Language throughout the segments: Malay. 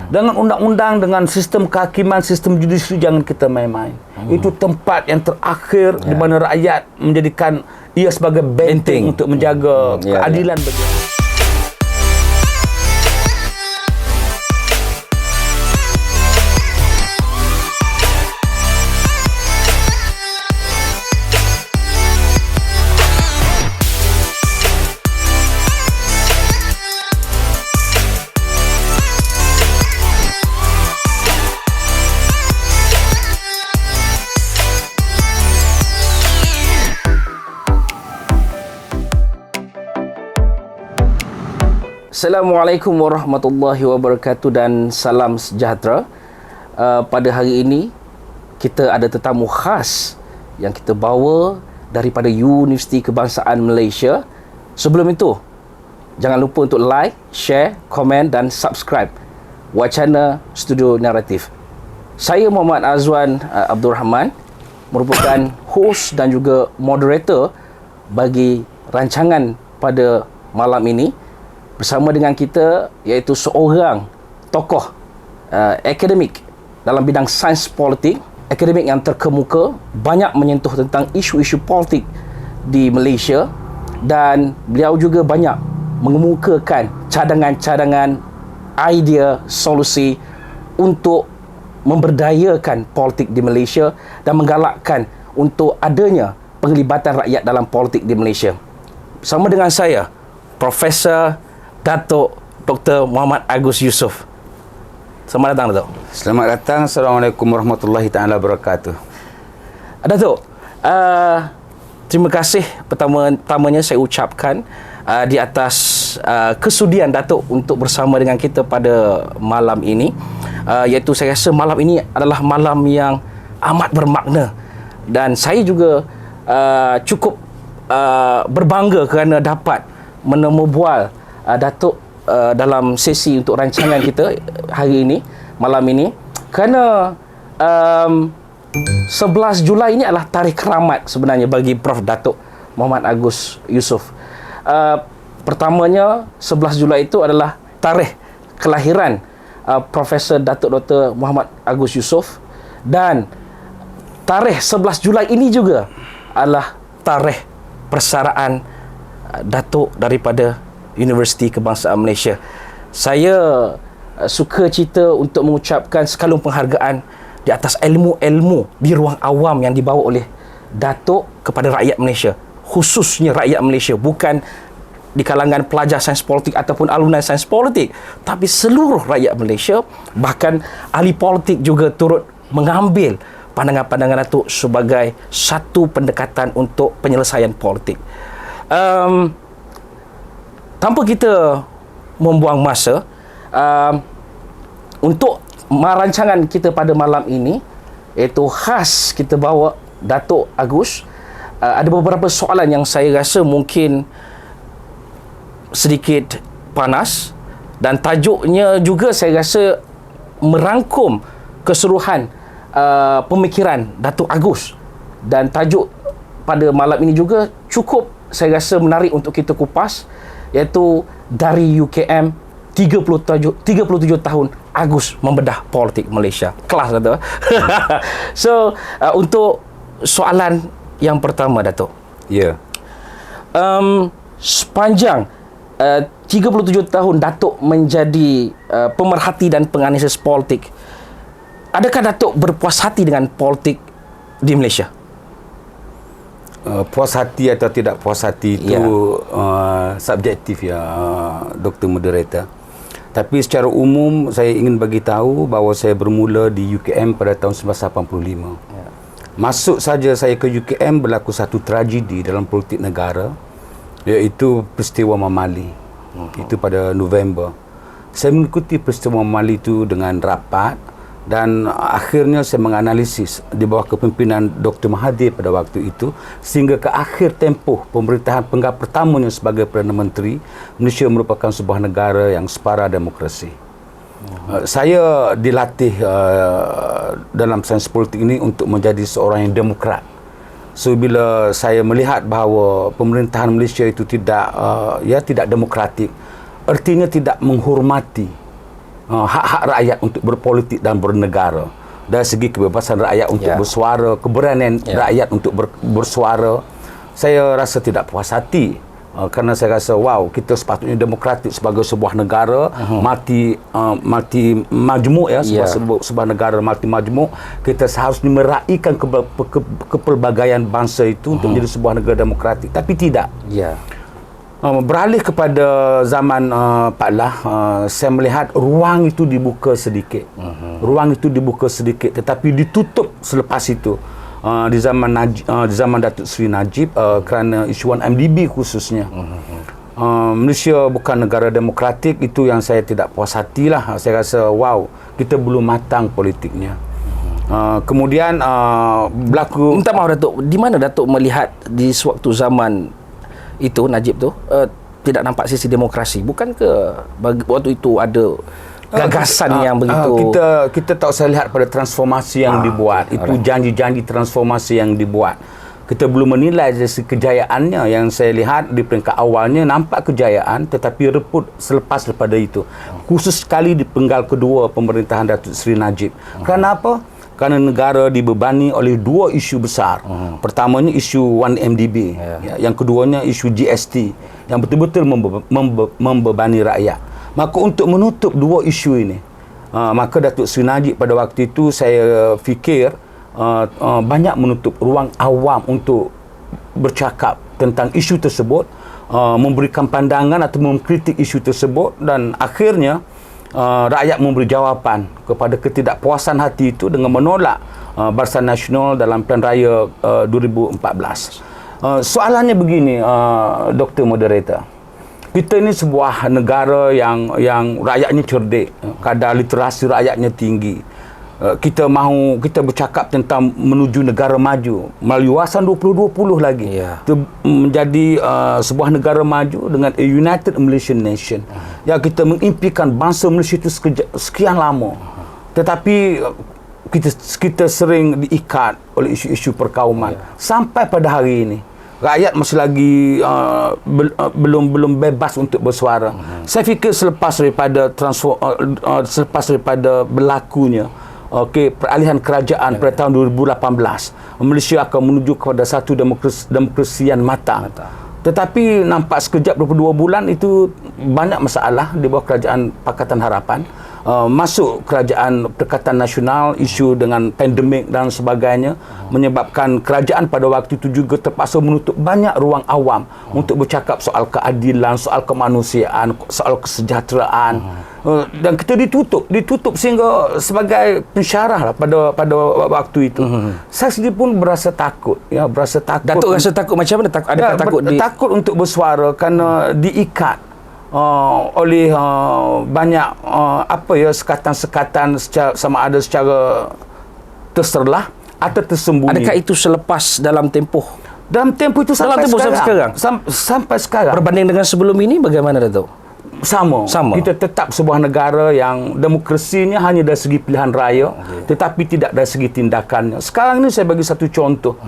Dengan undang-undang, dengan sistem kehakiman, sistem judisiari, jangan kita main-main. Itu tempat yang terakhir di mana rakyat menjadikan ia sebagai benteng untuk menjaga keadilan bagi. Assalamualaikum warahmatullahi wabarakatuh dan salam sejahtera. Pada hari ini kita ada tetamu khas yang kita bawa daripada Universiti Kebangsaan Malaysia. Sebelum itu, jangan lupa untuk like, share, komen dan subscribe Wacana Studio Naratif. Saya Muhammad Azwan Abdul Rahman, merupakan host dan juga moderator bagi rancangan pada malam ini. Bersama dengan kita iaitu seorang tokoh akademik dalam bidang sains politik, akademik yang terkemuka, banyak menyentuh tentang isu-isu politik di Malaysia, dan beliau juga banyak mengemukakan cadangan-cadangan, idea, solusi untuk memberdayakan politik di Malaysia dan menggalakkan untuk adanya penglibatan rakyat dalam politik di Malaysia. Bersama dengan saya, Profesor Datuk Dr. Muhammad Agus Yusof. Selamat datang, Datuk. Selamat datang. Assalamualaikum warahmatullahi taala wabarakatuh. Datuk, terima kasih pertamanya saya ucapkan di atas kesudian Datuk untuk bersama dengan kita pada malam ini. Iaitu saya rasa malam ini adalah malam yang amat bermakna, dan saya juga cukup berbangga kerana dapat menemu bual Datuk dalam sesi untuk rancangan kita hari ini, malam ini, kerana 11 Julai ini adalah tarikh keramat sebenarnya bagi Prof. Datuk Muhammad Agus Yusof. Pertamanya, 11 Julai itu adalah tarikh kelahiran Profesor Datuk Dr. Muhammad Agus Yusof, dan tarikh 11 Julai ini juga adalah tarikh persaraan Datuk daripada Universiti Kebangsaan Malaysia. Saya suka cita untuk mengucapkan sekalung penghargaan di atas ilmu-ilmu di ruang awam yang dibawa oleh Datuk kepada rakyat Malaysia, khususnya rakyat Malaysia, bukan di kalangan pelajar sains politik ataupun alumni sains politik, tapi seluruh rakyat Malaysia. Bahkan ahli politik juga turut mengambil pandangan-pandangan Datuk sebagai satu pendekatan untuk penyelesaian politik. Tanpa kita membuang masa, untuk rancangan kita pada malam ini, iaitu khas kita bawa Datuk Agus, ada beberapa soalan yang saya rasa mungkin sedikit panas, dan tajuknya juga saya rasa merangkum keseluruhan pemikiran Datuk Agus, dan tajuk pada malam ini juga cukup saya rasa menarik untuk kita kupas, iaitu dari UKM 37 tahun Agus membedah politik Malaysia. Kelas, Datuk. So, untuk soalan yang pertama, Datuk. Ya. Sepanjang 37 tahun Datuk menjadi pemerhati dan penganalisis politik, adakah Datuk berpuas hati dengan politik di Malaysia? Puas hati atau tidak puas hati itu subjektif ya, Dr. Moderator. Tapi secara umum saya ingin bagi tahu bahawa saya bermula di UKM pada tahun 1985. Masuk saja saya ke UKM, berlaku satu tragedi dalam politik negara, iaitu peristiwa Mamali. Itu pada November. Saya mengikuti peristiwa Mamali itu dengan rapat, dan akhirnya saya menganalisis di bawah kepimpinan Dr. Mahathir pada waktu itu, sehingga ke akhir tempoh pemerintahan Penggap pertamanya sebagai Perdana Menteri, Malaysia merupakan sebuah negara yang separa demokrasi. Saya dilatih dalam sains politik ini untuk menjadi seorang yang demokrat. So bila saya melihat bahawa pemerintahan Malaysia itu tidak demokratik, artinya tidak menghormati hak-hak rakyat untuk berpolitik dan bernegara. Dari segi kebebasan rakyat untuk bersuara, keberanian rakyat untuk bersuara, saya rasa tidak puas hati. Kerana saya rasa kita sepatutnya demokratik sebagai sebuah negara multi majmuk, sebuah negara multi majmuk. Kita seharusnya meraihkan kepelbagaian bangsa itu untuk menjadi sebuah negara demokratik, tapi tidak. Beralih kepada zaman Pak Lah, saya melihat ruang itu dibuka sedikit. Ruang itu dibuka sedikit, tetapi ditutup selepas itu. Di zaman Datuk Seri Najib, kerana isu 1MDB khususnya. Malaysia bukan negara demokratik, itu yang saya tidak puas hatilah. Saya rasa kita belum matang politiknya. Kemudian berlaku... Minta maaf Datuk, di mana Datuk melihat di sewaktu zaman itu Najib tu tidak nampak sisi demokrasi? Bukan ke waktu itu ada gagasan yang begitu? Kita tak usah lihat pada transformasi yang dibuat. Itu janji-janji transformasi yang dibuat. Kita belum menilai dari kejayaannya. Yang saya lihat di peringkat awalnya nampak kejayaan, tetapi reput selepas daripada itu. Khusus sekali di penggal kedua pemerintahan Datuk Seri Najib. Kerana apa? Kerana negara dibebani oleh dua isu besar. Pertamanya isu 1MDB. Yang keduanya isu GST yang betul-betul membebani rakyat. Maka untuk menutup dua isu ini, maka Datuk Seri Najib pada waktu itu saya fikir banyak menutup ruang awam untuk bercakap tentang isu tersebut, memberikan pandangan atau mengkritik isu tersebut, dan akhirnya rakyat memberi jawapan kepada ketidakpuasan hati itu dengan menolak Barisan Nasional dalam Pilihan Raya 2014. Soalannya begini, Dr. Moderator. Kita ini sebuah negara yang rakyatnya cerdik, kadar literasi rakyatnya tinggi. Kita bercakap tentang menuju negara maju melalui wawasan 2020 lagi. Itu menjadi sebuah negara maju dengan a United Malaysian Nation. Yang kita mengimpikan bangsa Malaysia itu sekian lama. Tetapi kita sering diikat oleh isu-isu perkauman. Sampai pada hari ini rakyat masih lagi belum bebas untuk bersuara. Saya fikir selepas daripada berlakunya peralihan kerajaan pada tahun 2018, Malaysia akan menuju kepada satu demokrasi yang matang. Tetapi nampak sekejap 22 bulan itu banyak masalah di bawah kerajaan Pakatan Harapan. Masuk kerajaan Perikatan Nasional, isu dengan pandemik dan sebagainya, menyebabkan kerajaan pada waktu itu juga terpaksa menutup banyak ruang awam untuk bercakap soal keadilan, soal kemanusiaan, soal kesejahteraan. Dan kita ditutup sehingga sebagai pensyarah lah pada waktu itu. Saya sendiri pun berasa takut, berasa takut. Datuk rasa takut macam mana? Takut untuk bersuara kerana diikat oleh banyak sekatan-sekatan sama ada secara terserlah atau tersembunyi. Adakah itu selepas dalam tempoh itu sampai sekarang? Sampai sekarang. Berbanding dengan sebelum ini bagaimana Datuk? Sama. Kita tetap sebuah negara yang demokrasinya hanya dari segi pilihan raya, tetapi tidak dari segi tindakannya. Sekarang ini saya bagi satu contoh.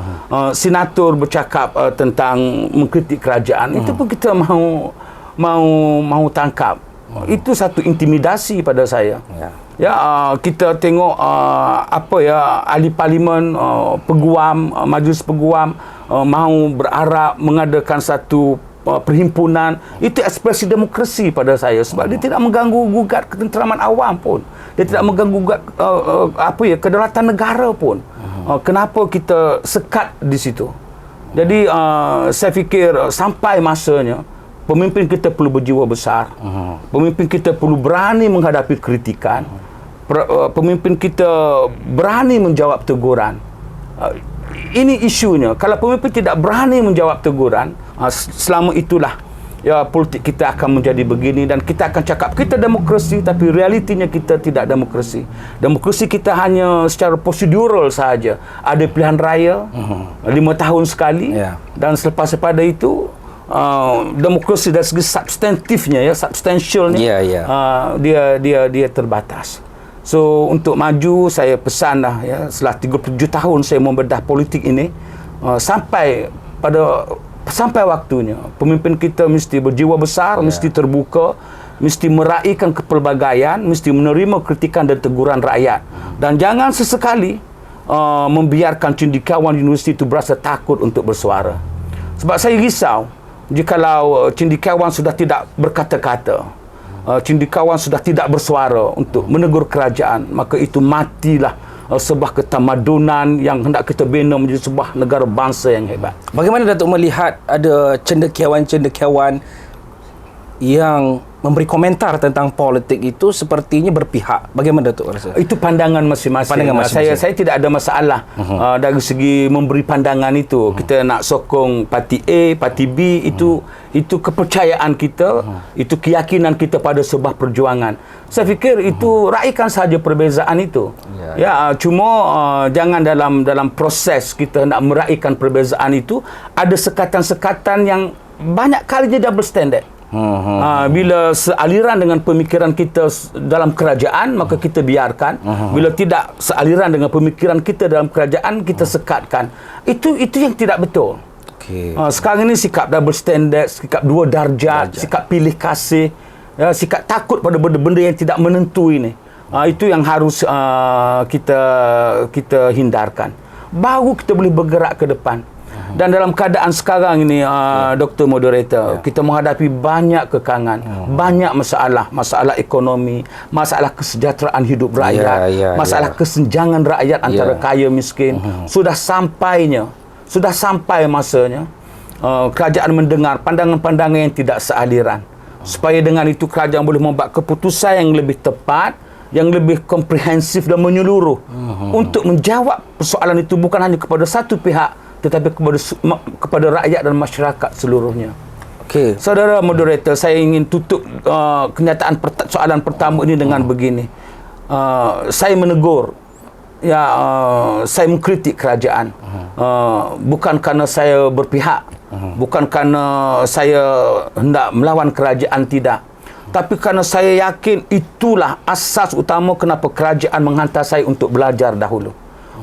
Senator bercakap tentang mengkritik kerajaan, itu pun kita mau tangkap. Itu satu intimidasi pada saya. Kita tengok ahli parlimen, peguam, majlis peguam mahu berharap mengadakan satu perhimpunan. Itu ekspresi demokrasi pada saya, sebab dia tidak mengganggu gugat ketenteraman awam pun. Dia tidak mengganggu gugat kedaulatan negara pun. Kenapa kita sekat di situ? Jadi saya fikir sampai masanya pemimpin kita perlu berjiwa besar. Pemimpin kita perlu berani menghadapi kritikan. Pemimpin kita berani menjawab teguran. Ini isunya. Kalau pemimpin tidak berani menjawab teguran, selama itulah politik kita akan menjadi begini, dan kita akan cakap kita demokrasi, tapi realitinya kita tidak demokrasi. Demokrasi kita hanya secara prosedural sahaja. Ada pilihan raya 5 tahun sekali, dan selepas daripada itu demokrasi dari segi substantifnya, substansialnya, dia terbatas. So untuk maju, saya pesanlah setelah 37 tahun saya membedah politik ini, sampai waktunya pemimpin kita mesti berjiwa besar, mesti terbuka. mesti meraihkan kepelbagaian, mesti menerima kritikan dan teguran rakyat. Dan jangan sesekali membiarkan cendekiawan universiti itu berasa takut untuk bersuara. Sebab saya risau jikalau cendekiawan sudah tidak berkata-kata, cendekiawan sudah tidak bersuara untuk menegur kerajaan, maka itu matilah sebuah ketamadunan yang hendak kita bina menjadi sebuah negara bangsa yang hebat. Bagaimana Datuk melihat ada cendekiawan-cendekiawan yang memberi komentar tentang politik itu sepertinya berpihak? Bagaimana Datuk rasa? Itu pandangan masing-masing. Saya tidak ada masalah dari segi memberi pandangan itu. Kita nak sokong parti A, parti B, itu kepercayaan kita, itu keyakinan kita pada sebuah perjuangan. Saya fikir itu raihkan saja perbezaan itu. Cuma jangan dalam proses kita nak meraihkan perbezaan itu ada sekatan-sekatan yang banyak kali dia double standard. Bila sealiran dengan pemikiran kita dalam kerajaan, maka kita biarkan. Bila tidak sealiran dengan pemikiran kita dalam kerajaan, kita sekatkan. Itu yang tidak betul. Sekarang ini sikap double standard, sikap dua darjat, sikap pilih kasih, sikap takut pada benda-benda yang tidak menentu ini. Itu yang harus kita hindarkan. Baru kita boleh bergerak ke depan. Dan dalam keadaan sekarang ini, Dr. Moderator, kita menghadapi banyak kekangan, banyak masalah ekonomi, masalah kesejahteraan hidup rakyat, masalah kesenjangan rakyat antara kaya miskin. Sudah sampai masanya kerajaan mendengar pandangan-pandangan yang tidak sealiran. Supaya dengan itu kerajaan boleh membuat keputusan yang lebih tepat, yang lebih komprehensif dan menyeluruh untuk menjawab persoalan itu bukan hanya kepada satu pihak, tetapi kepada rakyat dan masyarakat seluruhnya. Saudara Moderator, saya ingin tutup kenyataan soalan pertama ini dengan begini. Saya menegur, saya mengkritik kerajaan, bukan kerana saya berpihak, bukan kerana saya hendak melawan kerajaan, tidak. Tapi kerana saya yakin itulah asas utama kenapa kerajaan menghantar saya untuk belajar dahulu.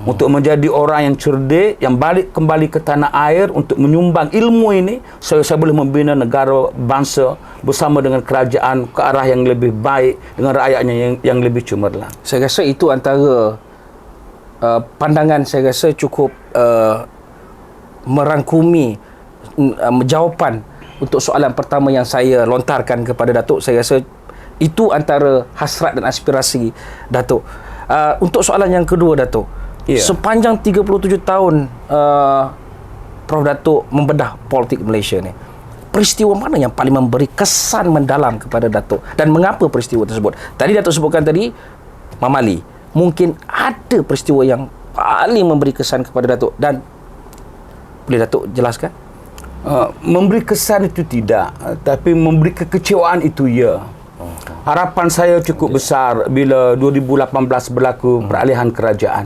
Untuk menjadi orang yang cerdik, yang balik kembali ke tanah air untuk menyumbang ilmu ini, saya boleh membina negara bangsa bersama dengan kerajaan ke arah yang lebih baik, dengan rakyatnya yang lebih cemerlang. Saya rasa itu antara pandangan saya rasa cukup merangkumi jawapan untuk soalan pertama yang saya lontarkan kepada Datuk. Saya rasa itu antara hasrat dan aspirasi Datuk. Untuk soalan yang kedua, Datuk, sepanjang 37 tahun Prof Datuk membedah politik Malaysia ni, peristiwa mana yang paling memberi kesan mendalam kepada Datuk, dan mengapa peristiwa tersebut? Tadi Datuk sebutkan tadi Mamali. Mungkin ada peristiwa yang paling memberi kesan kepada Datuk, dan boleh Datuk jelaskan? Memberi kesan itu tidak, tapi memberi kekecewaan itu ya. Harapan saya cukup besar bila 2018 berlaku peralihan kerajaan.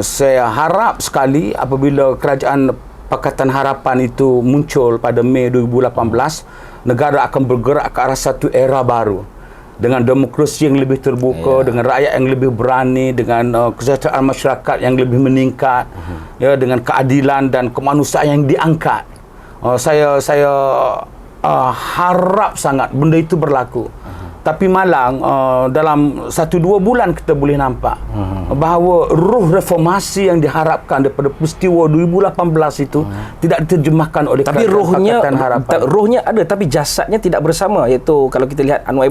Saya harap sekali apabila kerajaan Pakatan Harapan itu muncul pada Mei 2018, negara akan bergerak ke arah satu era baru dengan demokrasi yang lebih terbuka, dengan rakyat yang lebih berani, dengan kesejahteraan masyarakat yang lebih meningkat, dengan keadilan dan kemanusiaan yang diangkat. Saya harap sangat benda itu berlaku. Tapi malang dalam 1-2 bulan kita boleh nampak bahawa ruh reformasi yang diharapkan daripada peristiwa 2018 itu tidak diterjemahkan oleh tapi Pakatan Harapan. Rohnya ada, tapi jasadnya tidak bersama. Iaitu kalau kita lihat Anwar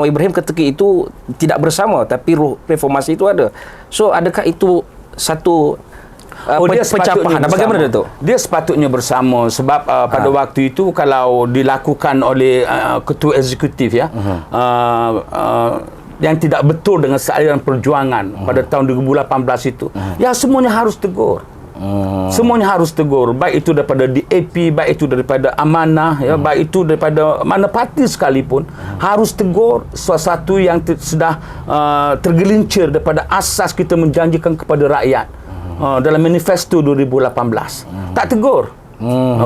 Ibrahim ketika itu tidak bersama, tapi ruh reformasi itu ada. So adakah itu satu pencapaian? Bagaimana Datuk? Dia sepatutnya bersama sebab pada waktu itu kalau dilakukan oleh ketua eksekutif yang tidak betul dengan sealiran perjuangan pada tahun 2018 itu, semuanya harus tegur. Semuanya harus tegur, baik itu daripada DAP, baik itu daripada Amanah, baik itu daripada mana parti sekalipun, harus tegur sesuatu yang sudah tergelincir daripada asas kita menjanjikan kepada rakyat. Dalam manifesto 2018 tak tegur.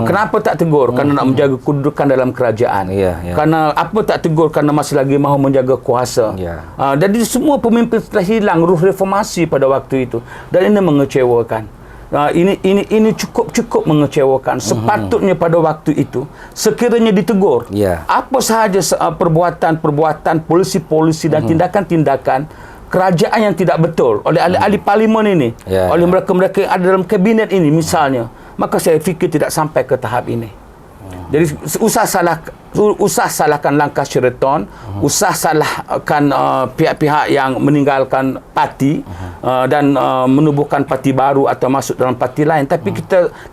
Kenapa tak tegur? Kerana nak menjaga kedudukan dalam kerajaan. Kerana apa tak tegur? Kerana masih lagi mahu menjaga kuasa. Jadi semua pemimpin telah hilang ruh reformasi pada waktu itu, dan ini mengecewakan. Ini cukup mengecewakan. Sepatutnya pada waktu itu sekiranya ditegur. Apa sahaja perbuatan polisi-polisi dan tindakan-tindakan kerajaan yang tidak betul oleh ahli-ahli parlimen ini, oleh mereka-mereka yang ada dalam kabinet ini misalnya, maka saya fikir tidak sampai ke tahap ini. Jadi usah salahkan langkah Sheraton, usah salahkan pihak-pihak yang meninggalkan parti dan menubuhkan parti baru atau masuk dalam parti lain. Tapi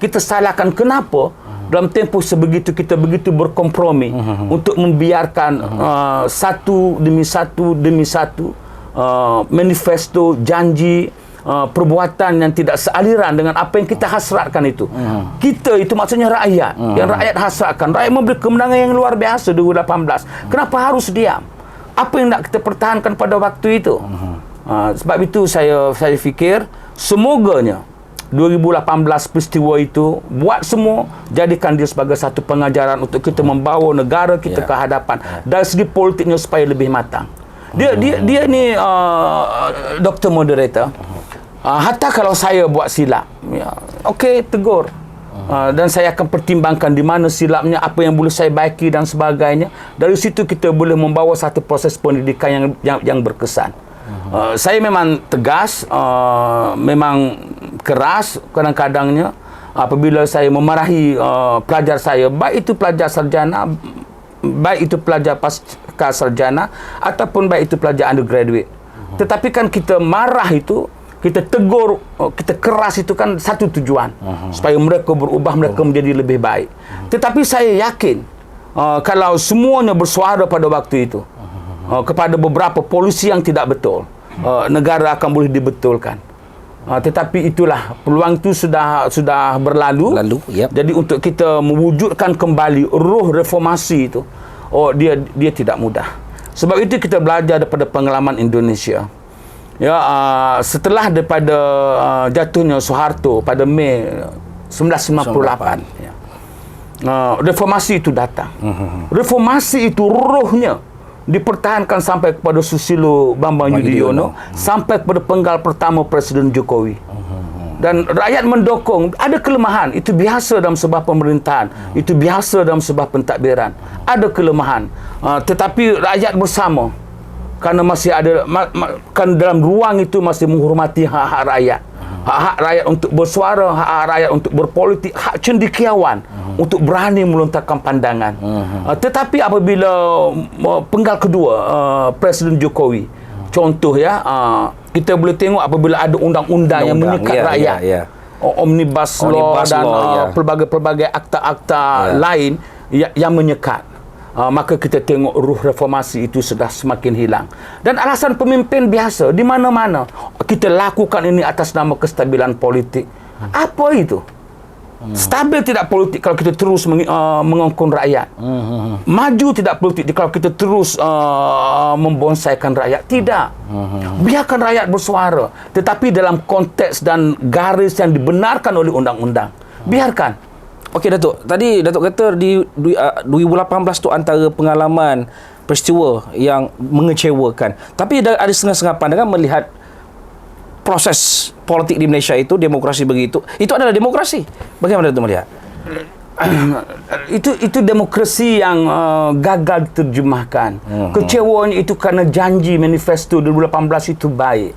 kita salahkan kenapa dalam tempoh sebegitu kita begitu berkompromi untuk membiarkan satu demi satu manifesto, janji, perbuatan yang tidak sealiran dengan apa yang kita hasratkan itu. Kita itu maksudnya rakyat. Yang rakyat hasratkan. Rakyat memberi kemenangan yang luar biasa 2018. Kenapa harus diam? Apa yang nak kita pertahankan pada waktu itu? Sebab itu saya fikir semoganya 2018 peristiwa itu buat semua, jadikan dia sebagai satu pengajaran untuk kita membawa negara kita ke hadapan dari segi politiknya supaya lebih matang. Dia ni Dr. Moderator. Hatta kalau saya buat silap, okey, tegur. Dan saya akan pertimbangkan di mana silapnya, apa yang boleh saya baiki dan sebagainya. Dari situ kita boleh membawa satu proses pendidikan yang berkesan. Saya memang tegas, memang keras kadang-kadangnya apabila saya memarahi pelajar saya, baik itu pelajar sarjana, baik itu pelajar pasca sarjana ataupun baik itu pelajar undergraduate. Tetapi kan kita marah itu, kita tegur, kita keras itu kan satu tujuan, supaya mereka berubah, mereka menjadi lebih baik. Tetapi saya yakin kalau semuanya bersuara pada waktu itu kepada beberapa polisi yang tidak betul, negara akan boleh dibetulkan. Tetapi itulah, peluang itu sudah berlalu. Jadi untuk kita mewujudkan kembali roh reformasi itu, dia tidak mudah. Sebab itu kita belajar daripada pengalaman Indonesia. Setelah daripada jatuhnya Soeharto pada Mei 1998, reformasi itu datang. Reformasi itu rohnya dipertahankan sampai kepada Susilo Bambang Yudhoyono, sampai kepada penggal pertama Presiden Jokowi. Dan rakyat mendukung. Ada kelemahan, itu biasa dalam sebuah pemerintahan, itu biasa dalam sebuah pentadbiran. Ada kelemahan, tetapi rakyat bersama, kerana masih ada kan dalam ruang itu masih menghormati hak-hak rakyat. Hak-hak rakyat untuk bersuara, hak-hak rakyat untuk berpolitik, hak cendekiawan untuk berani melontarkan pandangan. Tetapi apabila penggal kedua Presiden Jokowi, contoh kita boleh tengok apabila ada undang-undang yang menyekat rakyat, Omnibus Law dan pelbagai akta-akta lain yang menyekat, maka kita tengok ruh reformasi itu sudah semakin hilang. Dan alasan pemimpin biasa di mana-mana, kita lakukan ini atas nama kestabilan politik. Apa itu? Stabil tidak politik kalau kita terus mengongkong rakyat. Maju tidak politik kalau kita terus membonsaikan rakyat. Tidak. Biarkan rakyat bersuara, tetapi dalam konteks dan garis yang dibenarkan oleh undang-undang. Biarkan. Okey Datuk, tadi Datuk kata di 2018 tu antara pengalaman peristiwa yang mengecewakan. Tapi ada setengah-setengah pandangan melihat proses politik di Malaysia itu, demokrasi begitu, itu adalah demokrasi. Bagaimana Datuk melihat? Itu demokrasi yang gagal diterjemahkan. Kecewaan itu kerana janji manifesto 2018 itu baik.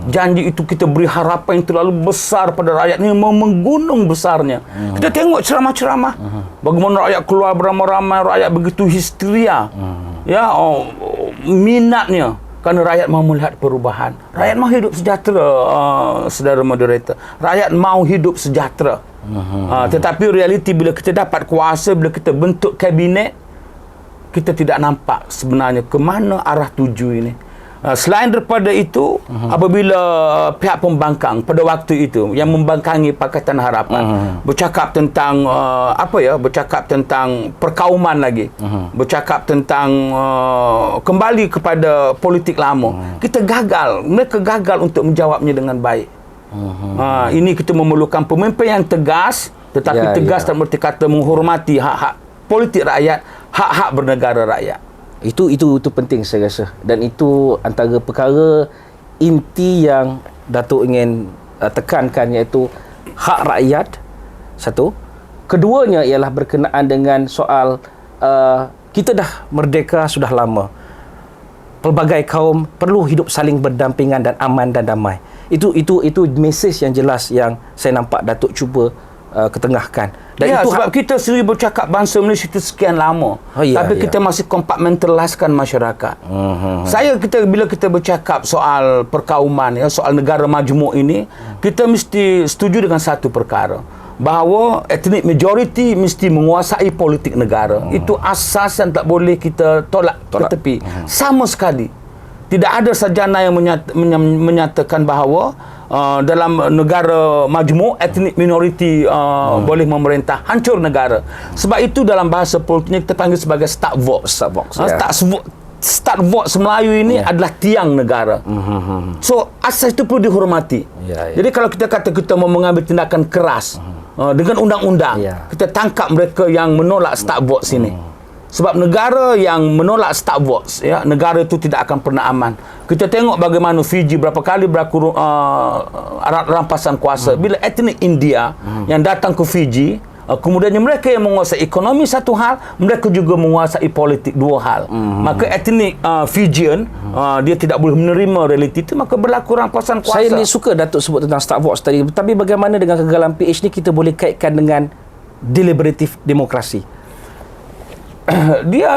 Janji itu kita beri harapan yang terlalu besar pada rakyat ini, menggunung besarnya. Kita tengok ceramah-ceramah, bagaimana rakyat keluar beramai-ramai, rakyat begitu histeria. Minatnya kerana rakyat mahu melihat perubahan. Rakyat mahu hidup sejahtera, saudara moderator. Rakyat mahu hidup sejahtera. Tetapi realiti bila kita dapat kuasa, bila kita bentuk kabinet, kita tidak nampak sebenarnya ke mana arah tuju ini. Selain daripada itu, apabila pihak pembangkang pada waktu itu yang membangkangi Pakatan Harapan bercakap tentang bercakap tentang perkauman lagi, bercakap tentang kembali kepada politik lama, kita gagal. Mereka gagal untuk menjawabnya dengan baik. Ini kita memerlukan pemimpin yang tegas, tetapi tegas dalam arti kata menghormati hak-hak politik rakyat, hak-hak bernegara rakyat. Itu penting saya rasa, dan itu antara perkara inti yang Datuk ingin tekankan, iaitu hak rakyat. Satu. Keduanya ialah berkenaan dengan soal kita dah merdeka sudah lama. Pelbagai kaum perlu hidup saling berdampingan dan aman dan damai. Itu mesej yang jelas yang saya nampak Datuk cuba ketengahkan. Dan ya, itu sebab kita sendiri bercakap bangsa Malaysia itu sekian lama. Tapi kita masih compartmentalizekan masyarakat. Bila kita bercakap soal perkauman, soal negara majmuk ini, kita mesti setuju dengan satu perkara, bahawa ethnic majority mesti menguasai politik negara. Itu asas yang tak boleh kita tolak ke tepi. Sama sekali tidak ada sarjana yang menyatakan bahawa dalam negara majmuk ethnic minority boleh memerintah, hancur negara. Sebab itu dalam bahasa politiknya kita panggil sebagai start vote. Start vote Melayu ini adalah tiang negara. So asas itu perlu dihormati. Jadi kalau kita kata kita mau mengambil tindakan keras dengan undang-undang, kita tangkap mereka yang menolak start vote sini. Sebab negara yang menolak start votes, negara itu tidak akan pernah aman. Kita tengok bagaimana Fiji berapa kali berlaku rampasan kuasa. Bila etnik India yang datang ke Fiji, kemudiannya mereka yang menguasai ekonomi satu hal, mereka juga menguasai politik dua hal. Maka etnik Fijian, dia tidak boleh menerima realiti itu, maka berlaku rampasan kuasa. Saya ni suka Datuk sebut tentang start votes tadi. Tapi bagaimana dengan kegagalan PH ni kita boleh kaitkan dengan deliberative demokrasi? Dia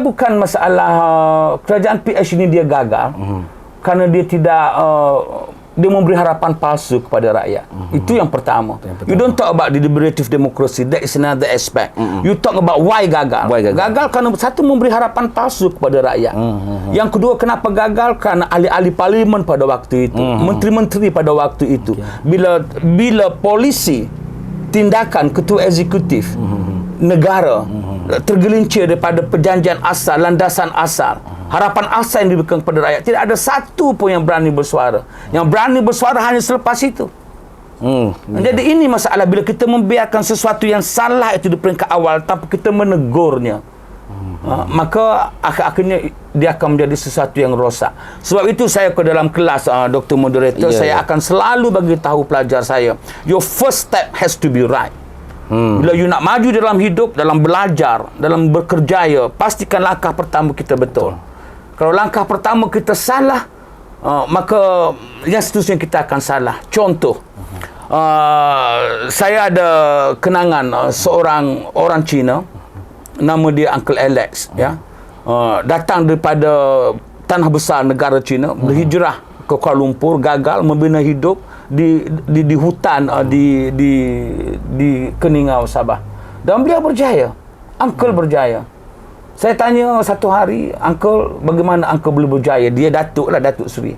bukan masalah kerajaan PH ini dia gagal kerana dia tidak dia memberi harapan palsu kepada rakyat. Itu yang pertama. You don't talk about deliberative democracy, that is another aspect. You talk about why gagal. Gagal kerana satu, memberi harapan palsu kepada rakyat. Yang kedua, kenapa gagal? Kerana ahli-ahli parlimen pada waktu itu, menteri-menteri pada waktu itu, bila polisi, tindakan ketua eksekutif negara tergelincir daripada perjanjian asal, landasan asal, harapan asal yang diberikan kepada rakyat, tidak ada satu pun yang berani bersuara. Yang berani bersuara hanya selepas itu. Jadi ini masalah bila kita membiarkan sesuatu yang salah itu di peringkat awal tanpa kita menegurnya. Maka akhirnya dia akan menjadi sesuatu yang rosak. Sebab itu saya ke dalam kelas, Dr. Moderator, saya akan selalu bagi tahu pelajar saya, your first step has to be right. Bila you nak maju dalam hidup, dalam belajar, dalam bekerjaya, pastikan langkah pertama kita betul. Kalau langkah pertama kita salah, maka yang seterusnya kita akan salah. Contoh, saya ada kenangan seorang orang Cina, nama dia Uncle Alex, datang daripada tanah besar negara China, berhijrah ke Kuala Lumpur, gagal membina hidup di hutan di Keningau, Sabah. Dan beliau berjaya. Uncle berjaya. Saya tanya satu hari, Uncle, bagaimana Uncle boleh berjaya? Dia Datuk lah, Datuk Seri.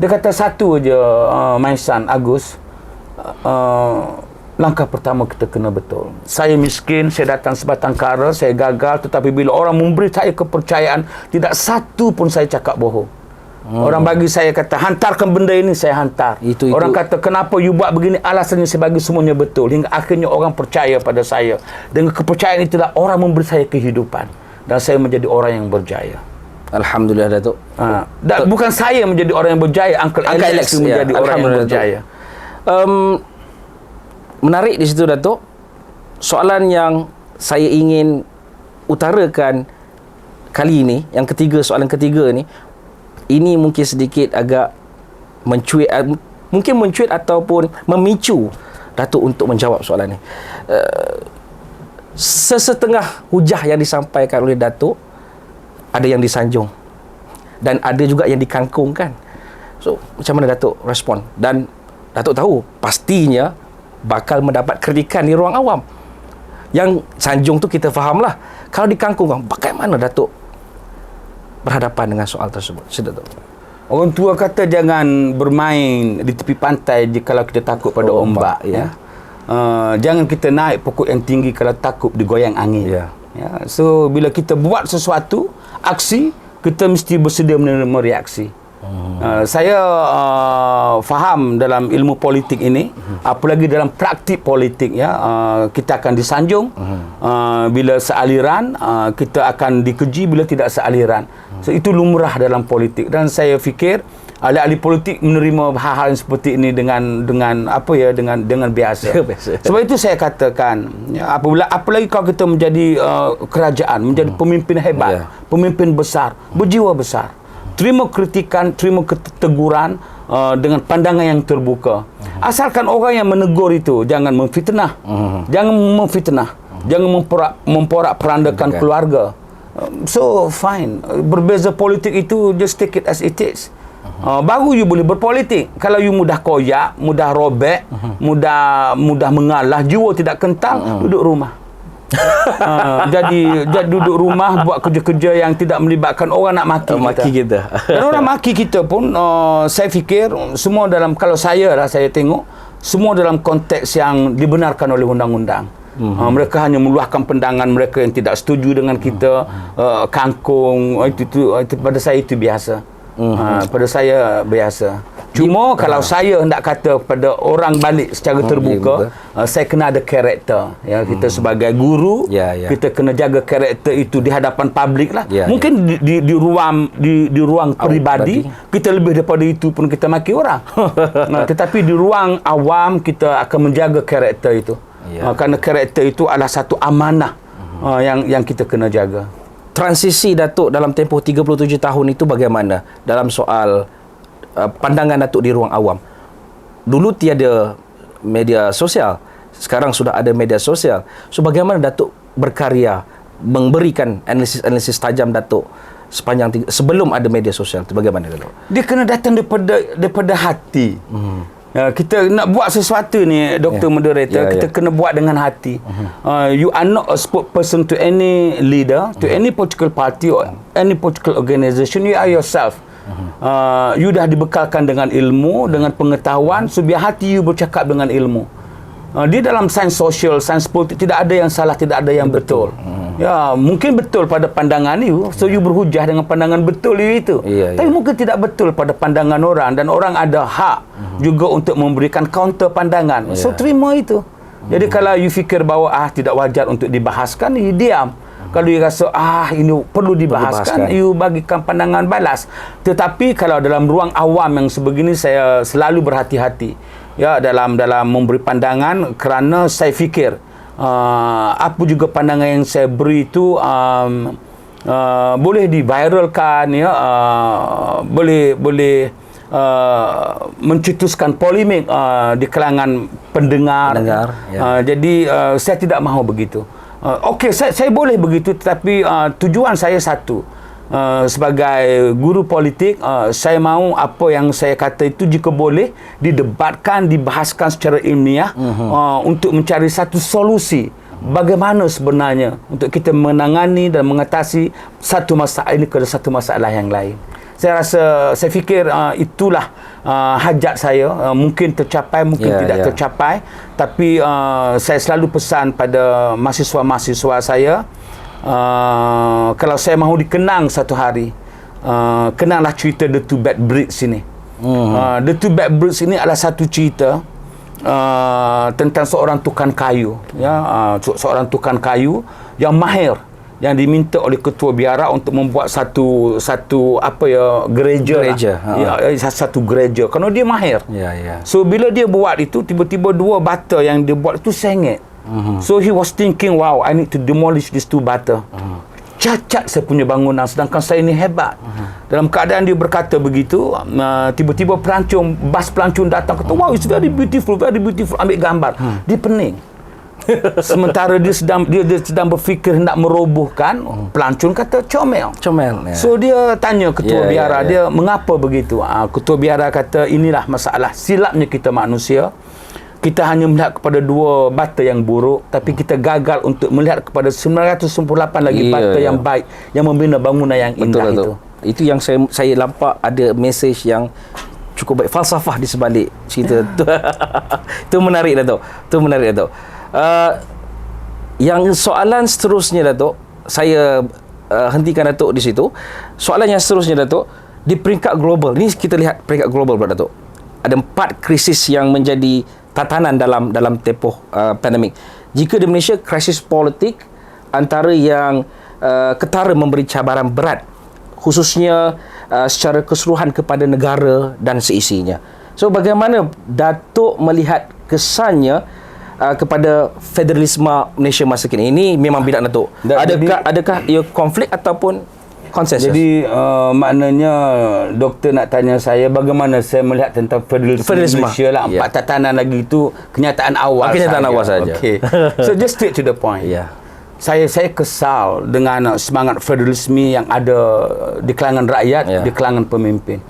Dia kata satu je, my son Agus, langkah pertama kita kena betul. Saya miskin, saya datang sebatang kara, saya gagal, tetapi bila orang memberi saya kepercayaan, tidak satu pun saya cakap bohong. Orang bagi saya kata, hantarkan benda ini, saya hantar. Orang kata, kenapa you buat begini? Alasannya saya bagi semuanya betul. Hingga akhirnya orang percaya pada saya. Dengan kepercayaan itulah orang memberi saya kehidupan. Dan saya menjadi orang yang berjaya. Alhamdulillah, Datuk. Bukan saya menjadi orang yang berjaya, Uncle Alex menjadi orang yang berjaya. Menarik di situ, Datuk. Soalan yang saya ingin utarakan kali ini, yang ketiga, soalan ketiga ni, ini mungkin sedikit agak mencuit ataupun memicu Datuk untuk menjawab soalan ni. Sesetengah hujah yang disampaikan oleh Datuk, ada yang disanjung dan ada juga yang dikangkungkan. So, macam mana Datuk respon? Dan Datuk tahu pastinya bakal mendapat kritikan di ruang awam. Yang sanjung tu kita fahamlah. Kalau dikangkung, bagaimana Datuk berhadapan dengan soal tersebut? Sila, Datuk. Orang tua kata jangan bermain di tepi pantai kalau kita takut pada ombak. Jangan kita naik pokok yang tinggi kalau takut digoyang angin. So bila kita buat sesuatu aksi, kita mesti bersedia menerima reaksi. Saya faham dalam ilmu politik ini, apalagi dalam praktik politik, kita akan disanjung bila sealiran, kita akan dikeji bila tidak sealiran. So itu lumrah dalam politik, dan saya fikir ahli-ahli politik menerima hal-hal yang seperti ini dengan apa ya, dengan biasa. Sebab itu saya katakan, ya, apalagi kalau kita menjadi kerajaan, menjadi pemimpin hebat, pemimpin besar, berjiwa besar. Terima kritikan, terima teguran dengan pandangan yang terbuka. Asalkan orang yang menegur itu jangan memfitnah. Jangan memfitnah. Jangan memporak-perandakan keluarga. So fine. Berbeza politik itu just take it as it is. Baru you boleh berpolitik. Kalau you mudah koyak, mudah robek, mudah mengalah, jiwa tidak kental, duduk rumah. Jadi duduk rumah buat kerja-kerja yang tidak melibatkan orang nak maki kita. Dan orang maki kita pun saya fikir semua dalam, kalau saya tengok semua dalam konteks yang dibenarkan oleh undang-undang. Mereka hanya meluahkan pandangan mereka yang tidak setuju dengan kita, kangkung, itu pada saya itu biasa. Pada saya biasa. Cuma kalau saya hendak kata kepada orang balik secara terbuka, saya kena ada karakter. Ya, kita sebagai guru, kita kena jaga karakter itu di hadapan publik lah. Mungkin di ruang peribadi kita lebih daripada itu pun kita maki orang. Tetapi di ruang awam kita akan menjaga karakter itu. Kerana karakter itu adalah satu amanah yang kita kena jaga. Transisi Datuk dalam tempoh 37 tahun itu bagaimana dalam soal pandangan Datuk di ruang awam? Dulu tiada media sosial, sekarang sudah ada media sosial. So bagaimana Datuk berkarya, memberikan analisis tajam Datuk sepanjang sebelum ada media sosial itu bagaimana Datuk? Dia kena datang daripada hati. Kita nak buat sesuatu ni, Dr. Moderator, kita kena buat dengan hati. You are not a spokesperson to any leader, to any political party or any political organisation. You are yourself. You dah dibekalkan dengan ilmu, dengan pengetahuan, so biar hati you bercakap dengan ilmu. Di dalam sains sosial, sains politik, tidak ada yang salah, tidak ada yang betul. Ya, mungkin betul pada pandangan you, so you berhujah dengan pandangan betul you itu. Tapi mungkin tidak betul pada pandangan orang, dan orang ada hak juga untuk memberikan counter pandangan. So terima itu. Jadi kalau you fikir bahawa tidak wajar untuk dibahaskan, you diam. Kalau you rasa ini perlu dibahaskan, you bagikan pandangan balas. Tetapi kalau dalam ruang awam yang sebegini, saya selalu berhati-hati ya dalam memberi pandangan, kerana saya fikir apa juga pandangan yang saya beri itu boleh diviralkan, ya, boleh mencetuskan polemik di kalangan pendengar. Jadi saya tidak mahu begitu. Okey, saya boleh begitu, tetapi tujuan saya satu. Sebagai guru politik, saya mahu apa yang saya kata itu jika boleh didebatkan, dibahaskan secara ilmiah untuk mencari satu solusi bagaimana sebenarnya untuk kita menangani dan mengatasi satu masalah ini ke satu masalah yang lain. Saya fikir itulah hajat saya. Mungkin tercapai, mungkin tidak tercapai, tapi saya selalu pesan pada mahasiswa-mahasiswa saya, kalau saya mahu dikenang satu hari, kenanglah cerita The Two Bad Brits ini. The Two Bad Brits ini adalah satu cerita tentang seorang tukang kayu, ya, seorang tukang kayu yang mahir, yang diminta oleh ketua biara untuk membuat satu gereja. Satu gereja, kerana dia mahir. So bila dia buat itu, tiba-tiba dua bata yang dia buat itu sengit. So he was thinking, wow, I need to demolish these two bata. Cacat saya punya bangunan, sedangkan saya ni hebat. Dalam keadaan dia berkata begitu, tiba-tiba bas pelancong datang, kata, wow, it's very beautiful, ambil gambar. Dia pening. Sementara dia sedang berfikir hendak merobohkan, pelancong kata comel. So dia tanya ketua biara, dia mengapa begitu? Ketua biara kata, inilah masalah silapnya kita manusia. Kita hanya melihat kepada dua bata yang buruk, tapi kita gagal untuk melihat kepada 998 lagi bata yang baik, yang membina bangunan yang indah. Betul. Itu yang saya nampak ada mesej yang cukup baik, falsafah di sebalik cerita tu. Itu menarik, Datuk. Yang soalan seterusnya, Datuk, saya hentikan Datuk di situ. Soalan yang seterusnya, Datuk, di peringkat global, ni kita lihat peringkat global, Datuk. Ada 4 krisis yang menjadi tatanan dalam tempoh pandemik. Jika di Malaysia, krisis politik antara yang ketara memberi cabaran berat, khususnya secara keseluruhan kepada negara dan seisinya. So bagaimana Datuk melihat kesannya kepada federalisme Malaysia masa kini? Ini memang bidang Datuk. Adakah ia konflik ataupun konsensus? Jadi maknanya doktor nak tanya saya bagaimana saya melihat tentang federalisme Malaysia lah. 4 tatanan lagi itu kenyataan awal saja. Okay. So just straight to the point. Saya kesal dengan semangat federalisme yang ada di kalangan rakyat, di kalangan pemimpin.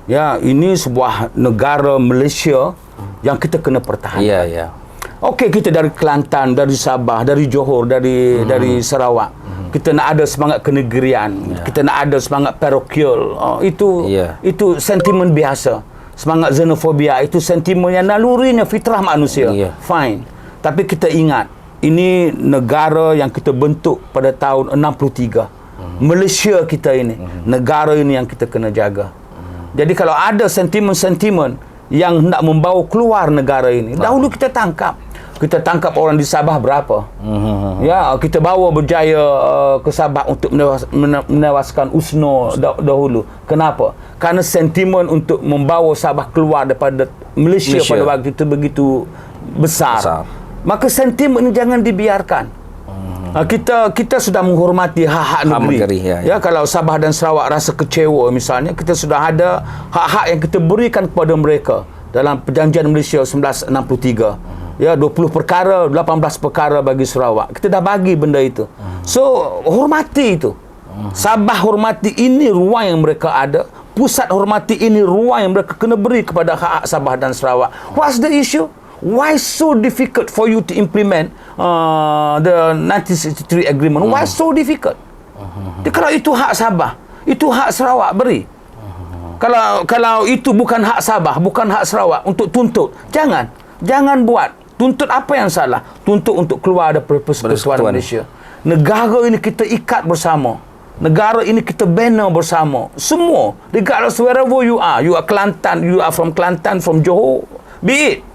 Ya, ini sebuah negara Malaysia yang kita kena pertahankan. Okey, kita dari Kelantan, dari Sabah, dari Johor, dari Sarawak. Kita nak ada semangat kenegerian. Kita nak ada semangat parokial. Itu sentimen biasa. Semangat xenofobia itu sentimen yang nalurinya fitrah manusia. Fine. Tapi kita ingat, ini negara yang kita bentuk pada tahun 63. Malaysia kita ini, negara ini yang kita kena jaga. Jadi kalau ada sentimen-sentimen yang hendak membawa keluar negara ini, dahulu kita tangkap. Kita tangkap orang di Sabah berapa? Ya, kita bawa berjaya ke Sabah untuk menewaskan USNO dahulu. Kenapa? Karena sentimen untuk membawa Sabah keluar daripada Malaysia pada waktu itu begitu besar. Maka sentimen ini jangan dibiarkan. Kita sudah menghormati hak-hak negeri. Kalau Sabah dan Sarawak rasa kecewa misalnya, kita sudah ada hak-hak yang kita berikan kepada mereka dalam Perjanjian Malaysia 1963. 20 perkara, 18 perkara bagi Sarawak. Kita dah bagi benda itu. So, hormati itu. Sabah hormati ini ruang yang mereka ada. Pusat hormati ini ruang yang mereka kena beri kepada hak-hak Sabah dan Sarawak. What's the issue? Why so difficult for you to implement the 1963 agreement? Why so difficult? Kalau itu hak Sabah, itu hak Sarawak, beri. Kalau itu bukan hak Sabah, bukan hak Sarawak untuk tuntut, jangan buat. Tuntut apa yang salah? Tuntut untuk keluar dari persekutuan Malaysia. Negara ini kita ikat bersama. Negara ini kita bina bersama. Semua, regardless wherever you are Kelantan, you are from Kelantan, from Johor, be it.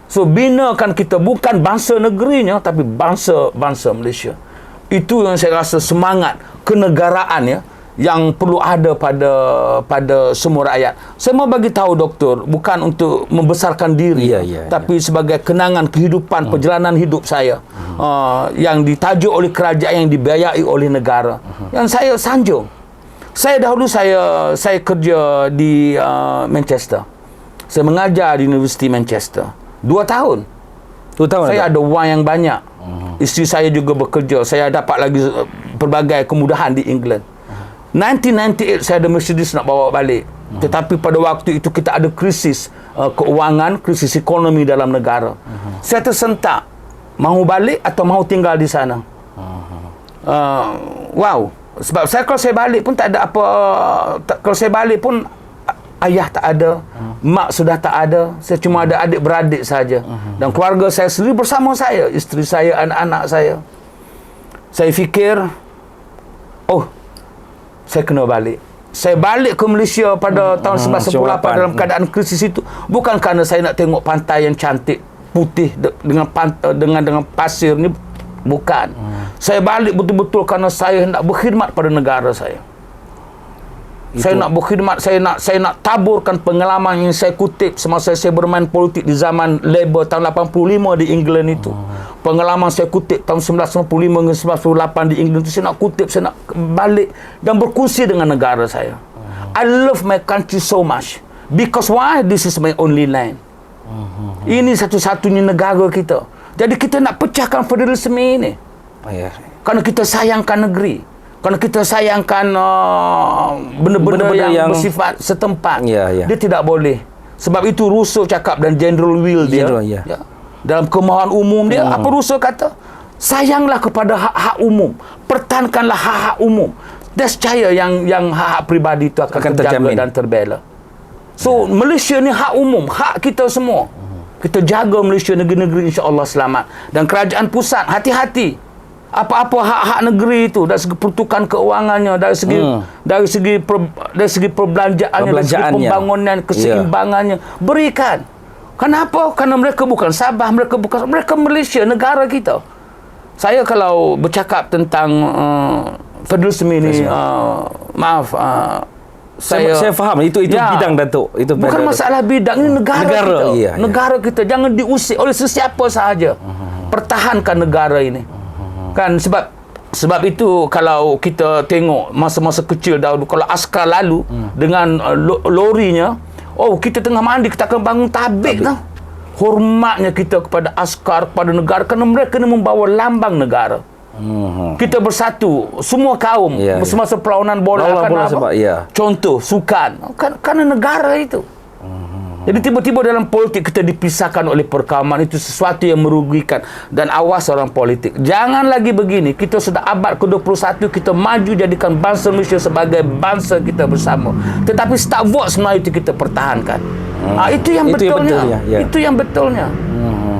So binakan kita bukan bangsa negerinya, tapi bangsa Malaysia. Itu yang saya rasa semangat kenegaraan yang perlu ada pada semua rakyat. Saya mau bagi tahu doktor, bukan untuk membesarkan diri, tapi sebagai kenangan kehidupan, perjalanan hidup saya yang ditajuk oleh kerajaan, yang dibiayai oleh negara, yang saya sanjung. Dahulu saya kerja di Manchester. Saya mengajar di Universiti Manchester 2 tahun. Saya ada wang yang banyak. Isteri saya juga bekerja. Saya dapat lagi pelbagai kemudahan di England. 1998 saya ada Mercedes nak bawa balik. Tetapi pada waktu itu kita ada krisis keuangan, krisis ekonomi dalam negara. Saya tersentak. Mahu balik atau mahu tinggal di sana? Sebab kalau saya balik pun tak ada apa. Kalau saya balik pun ayah tak ada, mak sudah tak ada. Saya cuma ada adik-beradik saja. Dan keluarga saya sendiri bersama saya, isteri saya, anak-anak saya. Saya fikir, saya kena balik. Saya balik ke Malaysia pada tahun 1998 dalam keadaan krisis itu. Bukan kerana saya nak tengok pantai yang cantik, putih dengan pasir ni. Bukan. Saya balik betul-betul kerana saya hendak berkhidmat pada negara saya. Saya nak berkhidmat, saya nak taburkan pengalaman yang saya kutip semasa saya bermain politik di zaman Labour tahun 85 di England itu. Pengalaman saya kutip tahun 1995 hingga 1998 di England itu, saya nak kutip, saya nak balik dan berkongsi dengan negara saya. I love my country so much. Because why? This is my only land. Ini satu-satunya negara kita. Jadi kita nak pecahkan federalisme ini. Kerana kita sayangkan negeri. Kerana kita sayangkan benda-benda yang bersifat setempat. Dia tidak boleh. Sebab itu Rousseau cakap dan General Will dia. Dalam kemahuan umum dia, apa Rousseau kata? Sayanglah kepada hak-hak umum. Pertahankanlah hak-hak umum. Nescaya yang hak-hak peribadi itu akan terjaga dan terbela. So, Malaysia ni hak umum. Hak kita semua. Kita jaga Malaysia, negeri-negeri insya-Allah selamat. Dan kerajaan pusat, hati-hati. Apa-apa hak-hak negeri itu, dari segi pertukaran keuangannya, dari segi perbelanjaannya, dari segi pembangunan, keseimbangannya, berikan. Kenapa? Kerana mereka bukan Sabah, mereka Malaysia, negara kita. Saya kalau bercakap tentang federalisme ini, Saya faham itu bidang Datuk. Itu bukan masalah bidang, ini negara kita. Negara kita jangan diusik oleh sesiapa sahaja. Pertahankan negara ini. Kan sebab itu kalau kita tengok masa-masa kecil dahulu, kalau askar lalu dengan lorinya, kita tengah mandi, kita akan bangun tabik tau. Hormatnya kita kepada askar, kepada negara, kerana mereka kena membawa lambang negara. Kita bersatu, semua kaum, semasa perlawanan bola contoh sukan, kerana negara itu. Jadi tiba-tiba dalam politik kita dipisahkan oleh perkauman, itu sesuatu yang merugikan. Dan awas orang politik, jangan lagi begini. Kita sudah abad ke-21, kita maju jadikan bangsa Malaysia sebagai bangsa kita bersama. Tetapi Star Wars Melayu itu kita pertahankan. Itu yang betulnya. Itu yang betulnya.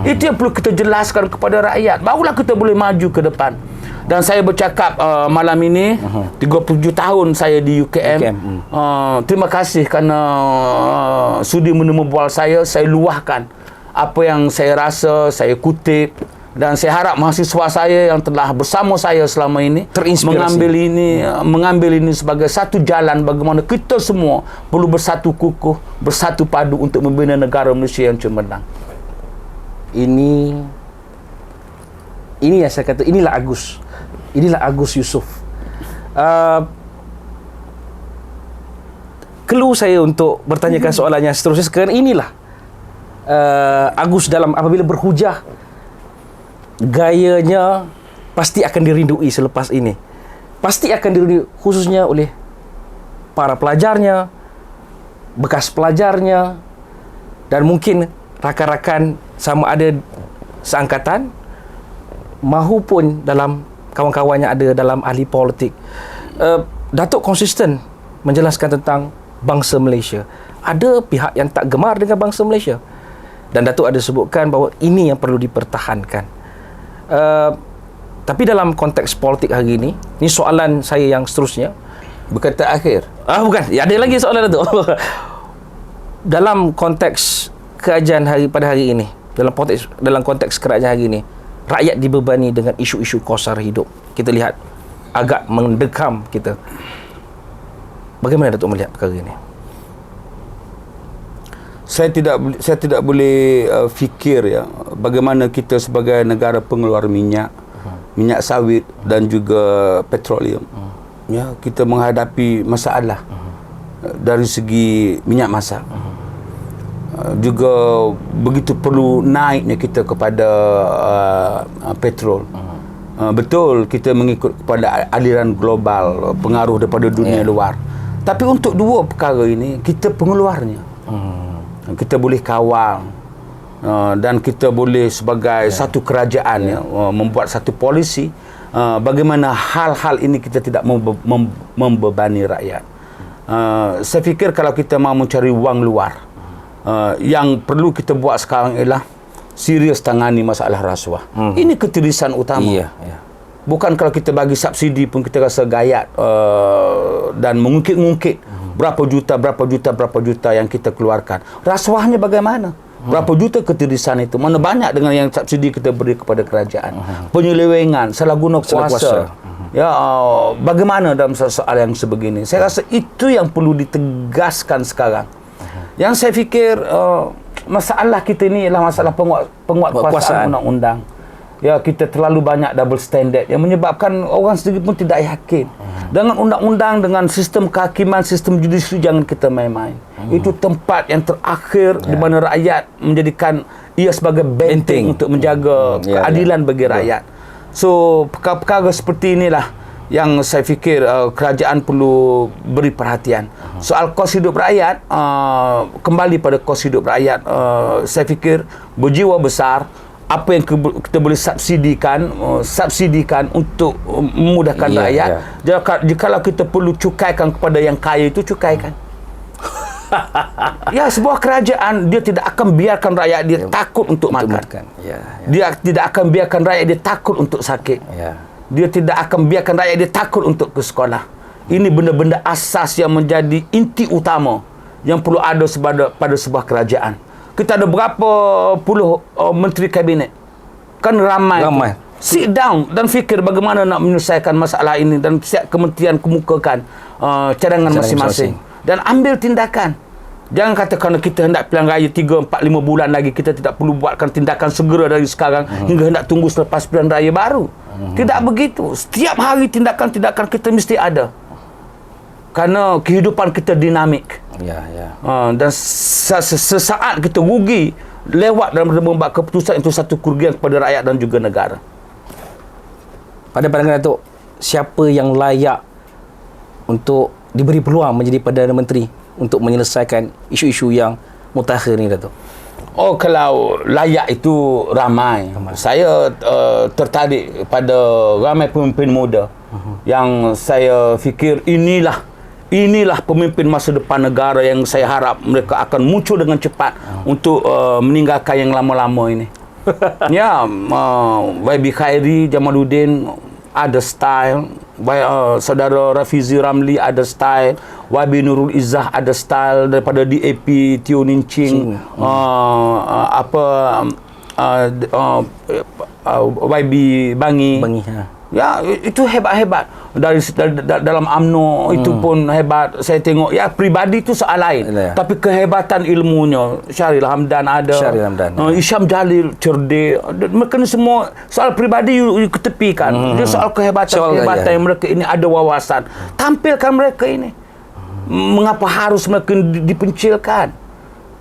Itu yang perlu kita jelaskan kepada rakyat. Barulah kita boleh maju ke depan. Dan saya bercakap malam ini, 37 tahun saya di UKM. Terima kasih kerana sudi menerima bual saya luahkan apa yang saya rasa, saya kutip. Dan saya harap mahasiswa saya yang telah bersama saya selama ini mengambil ini sebagai satu jalan bagaimana kita semua perlu bersatu kukuh, bersatu padu untuk membina negara Malaysia yang cemerlang. Ini yang saya kata, inilah Agus Yusof. Clue saya untuk bertanyakan soalan yang seterusnya sekarang, inilah Agus dalam apabila berhujah, gayanya pasti akan dirindui selepas ini. Pasti akan dirindui khususnya oleh para pelajarnya, bekas pelajarnya, dan mungkin rakan-rakan sama ada seangkatan mahupun dalam kawan-kawannya ada dalam ahli politik. Datuk konsisten menjelaskan tentang bangsa Malaysia. Ada pihak yang tak gemar dengan bangsa Malaysia. Dan Datuk ada sebutkan bahawa ini yang perlu dipertahankan. Tapi dalam konteks politik hari ini soalan saya yang seterusnya. Bukan terakhir. Bukan. Ada lagi soalan Datuk. Dalam konteks kerajaan pada hari ini, dalam konteks kerajaan hari ini, rakyat dibebani dengan isu-isu kos sara hidup. Kita lihat agak mendekam kita. Bagaimana Datuk melihat perkara ini? Saya tidak boleh fikir bagaimana kita sebagai negara pengeluar minyak sawit dan juga petroleum, kita menghadapi masalah dari segi minyak masak. Juga begitu perlu naiknya kita kepada petrol. Betul kita mengikut kepada aliran global, pengaruh daripada dunia luar. Tapi untuk dua perkara ini kita pengeluarnya. Kita boleh kawal dan kita boleh sebagai satu kerajaan membuat satu polisi bagaimana hal-hal ini kita tidak membebani rakyat. Saya fikir kalau kita mahu mencari wang luar, yang perlu kita buat sekarang ialah serius tangani masalah rasuah. Ini ketirisan utama. Bukan kalau kita bagi subsidi pun kita rasa gayat dan mengungkit-ungkit berapa juta yang kita keluarkan. Rasuahnya bagaimana? Berapa juta ketirisan itu? Mana banyak dengan yang subsidi kita beri kepada kerajaan. Penyelewengan, salah guna kuasa. Bagaimana dalam soal yang sebegini? Saya rasa itu yang perlu ditegaskan sekarang. Yang saya fikir masalah kita ini ialah masalah penguatkuasaan undang-undang. Kita terlalu banyak double standard yang menyebabkan orang sendiri pun tidak yakin. Dengan undang-undang, dengan sistem kehakiman, sistem judisiari, jangan kita main-main. Itu tempat yang terakhir di mana rakyat menjadikan ia sebagai benteng untuk menjaga keadilan bagi rakyat. So, perkara-perkara seperti inilah yang saya fikir kerajaan perlu beri perhatian. Soal kos hidup rakyat, kembali pada kos hidup rakyat, saya fikir berjiwa besar. Apa yang kita boleh subsidikan untuk memudahkan rakyat. Jikalau kita perlu cukaikan kepada yang kaya itu, cukaikan. Sebuah kerajaan dia tidak akan biarkan rakyat dia takut untuk makan. Dia tidak akan biarkan rakyat dia takut untuk sakit. Dia tidak akan biarkan rakyat dia takut untuk ke sekolah. Ini benda-benda asas yang menjadi inti utama yang perlu ada pada sebuah kerajaan. Kita ada berapa puluh menteri kabinet. Kan ramai. Sit down dan fikir bagaimana nak menyelesaikan masalah ini, dan setiap kementerian kemukakan cadangan masing-masing. dan ambil tindakan. Jangan kata kerana kita hendak pilihan raya 3, 4, 5 bulan lagi, kita tidak perlu buatkan tindakan segera dari sekarang hingga hendak tunggu selepas pilihan raya baru. Tidak begitu. Setiap hari tindakan-tindakan kita mesti ada. Kerana kehidupan kita dinamik. Dan sesaat kita rugi lewat dalam membuat keputusan, itu satu kerugian kepada rakyat dan juga negara. Pada pandangan Datuk, siapa yang layak untuk diberi peluang menjadi Perdana Menteri untuk menyelesaikan isu-isu yang mutakhir ni, Datuk? Oh, kalau layak itu ramai. Saya tertarik pada ramai pemimpin muda yang saya fikir inilah pemimpin masa depan negara yang saya harap mereka akan muncul dengan cepat untuk meninggalkan yang lama-lama ini. Ya, YB Khairi Jamaluddin ada style, saudara Rafizi Ramli ada style, YB Nurul Izzah ada style, daripada DAP Teo Nin Ching, YB Bangi. Ya, itu hebat-hebat. Dari dalam UMNO itu pun hebat. Saya tengok, ya, pribadi itu soal lain. Tapi kehebatan ilmunya, Syahril Hamdan ada. Isyam Jalil cerdik. Mereka ni semua soal pribadi you ketepikan. Dia soal kehebatan yang mereka ini ada wawasan. Tampilkan mereka ini. Mengapa harus mereka dipencilkan?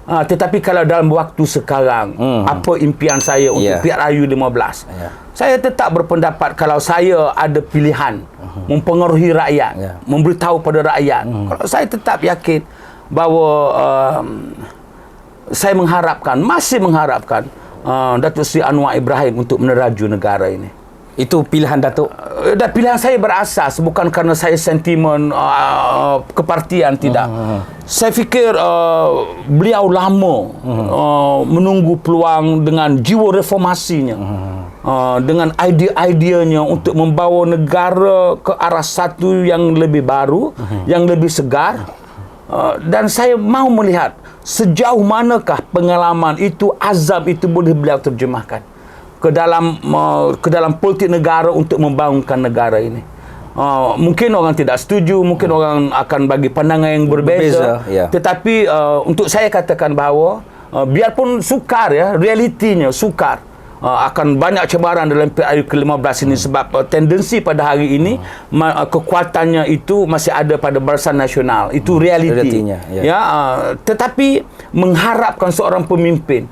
Tetapi kalau dalam waktu sekarang, apa impian saya untuk PRU 15? Saya tetap berpendapat kalau saya ada pilihan mempengaruhi rakyat, memberitahu pada rakyat, kalau saya tetap yakin bahawa saya masih mengharapkan Datuk Seri Anwar Ibrahim untuk meneraju negara ini. Itu pilihan Datuk? Dan pilihan saya berasas bukan kerana saya sentimen kepartian, tidak. Saya fikir beliau lama menunggu peluang dengan jiwa reformasinya, dengan idea-ideanya untuk membawa negara ke arah satu yang lebih baru, yang lebih segar. Dan saya mahu melihat sejauh manakah pengalaman itu, azam itu boleh beliau terjemahkan ke dalam politik negara untuk membangunkan negara ini. Mungkin orang tidak setuju, mungkin orang akan bagi pandangan yang berbeza. Tetapi untuk saya katakan bahawa biarpun sukar, ya, realitinya sukar, akan banyak cabaran dalam PRU ke-15 ini, sebab tendensi pada hari ini kekuatannya itu masih ada pada Barisan Nasional. Itu realitinya. Tetapi mengharapkan seorang pemimpin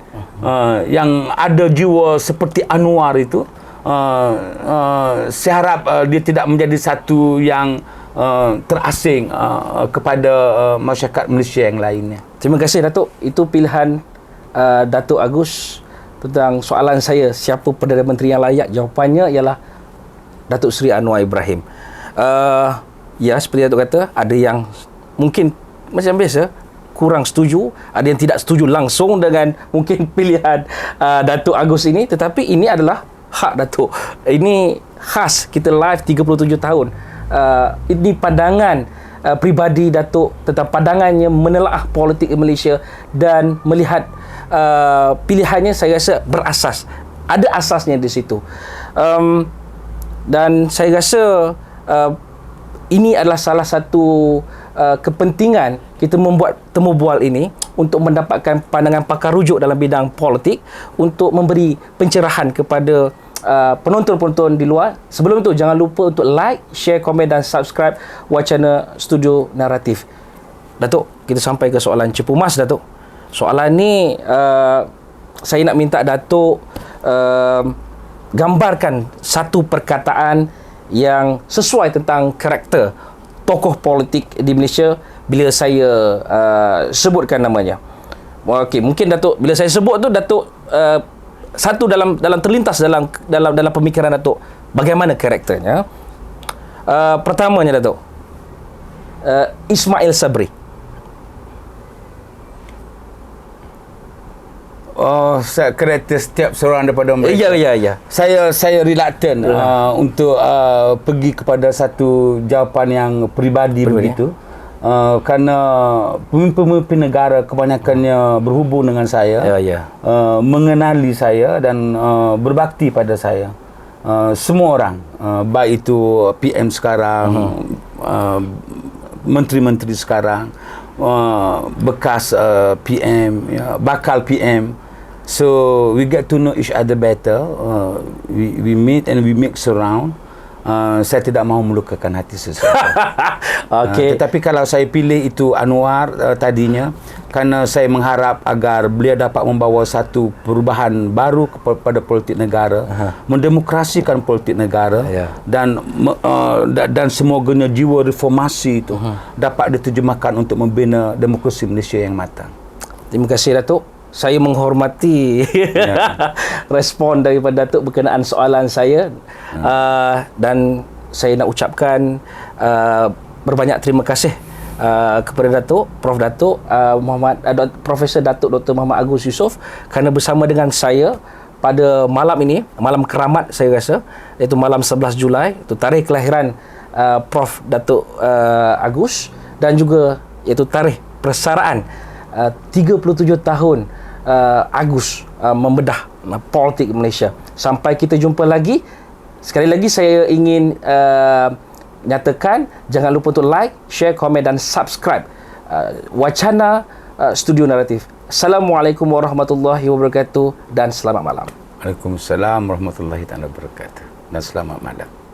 yang ada jiwa seperti Anwar itu, saya harap dia tidak menjadi satu yang terasing kepada masyarakat Malaysia yang lainnya. Terima kasih, Datuk. Itu pilihan Datuk Agus tentang soalan saya, siapa Perdana Menteri yang layak. Jawapannya ialah Datuk Seri Anwar Ibrahim. Ya, seperti Datuk kata, ada yang mungkin macam biasa kurang setuju, ada yang tidak setuju langsung dengan mungkin pilihan Datuk Agus ini, tetapi ini adalah hak Datuk. Ini khas kita live 37 tahun. Ini pandangan pribadi Datuk tentang pandangannya menelaah politik Malaysia dan melihat pilihannya, saya rasa berasas. Ada asasnya di situ. Dan saya rasa ini adalah salah satu kepentingan kita membuat temu bual ini untuk mendapatkan pandangan pakar rujuk dalam bidang politik untuk memberi pencerahan kepada penonton-penonton di luar. Sebelum itu, jangan lupa untuk like, share, komen dan subscribe wacana Studio Naratif. Datuk, kita sampai ke soalan Cepu Mas, Datuk. Soalan ni saya nak minta Datuk gambarkan satu perkataan yang sesuai tentang karakter tokoh politik di Malaysia bila saya sebutkan namanya. Okey, mungkin Datuk, bila saya sebut tu Datuk satu dalam terlintas dalam pemikiran Datuk bagaimana karakternya. Pertamanya, Datuk, Ismail Sabri. Oh, karakter setiap seorang daripada mereka. Ya. Saya reluctant untuk pergi kepada satu jawapan yang peribadi begitu. Kerana pemimpin negara kebanyakannya berhubung dengan saya, mengenali saya dan berbakti pada saya. Semua orang, baik itu PM sekarang, menteri-menteri sekarang, bekas PM, bakal PM. So we get to know each other better. We meet and we mix around. Saya tidak mahu melukakan hati seseorang. Okey. Tetapi kalau saya pilih itu Anwar tadinya, kerana saya mengharap agar beliau dapat membawa satu perubahan baru kepada politik negara, mendemokrasikan politik negara, dan semoganya jiwa reformasi itu dapat diterjemahkan untuk membina demokrasi Malaysia yang matang. Terima kasih Datuk. Saya menghormati respon daripada Datuk berkenaan soalan saya, dan saya nak ucapkan berbanyak terima kasih kepada Datuk, Prof Datuk Profesor Datuk Dr. Muhammad Agus Yusof, kerana bersama dengan saya pada malam ini, malam keramat saya rasa, iaitu malam 11 Julai, itu tarikh kelahiran Prof Datuk Agus, dan juga iaitu tarikh persaraan 37 tahun Agus membedah politik Malaysia. Sampai kita jumpa lagi. Sekali lagi saya ingin nyatakan, jangan lupa untuk like, share, komen dan subscribe Wacana Studio Naratif. Assalamualaikum warahmatullahi wabarakatuh dan selamat malam. Waalaikumsalam warahmatullahi wabarakatuh dan selamat malam.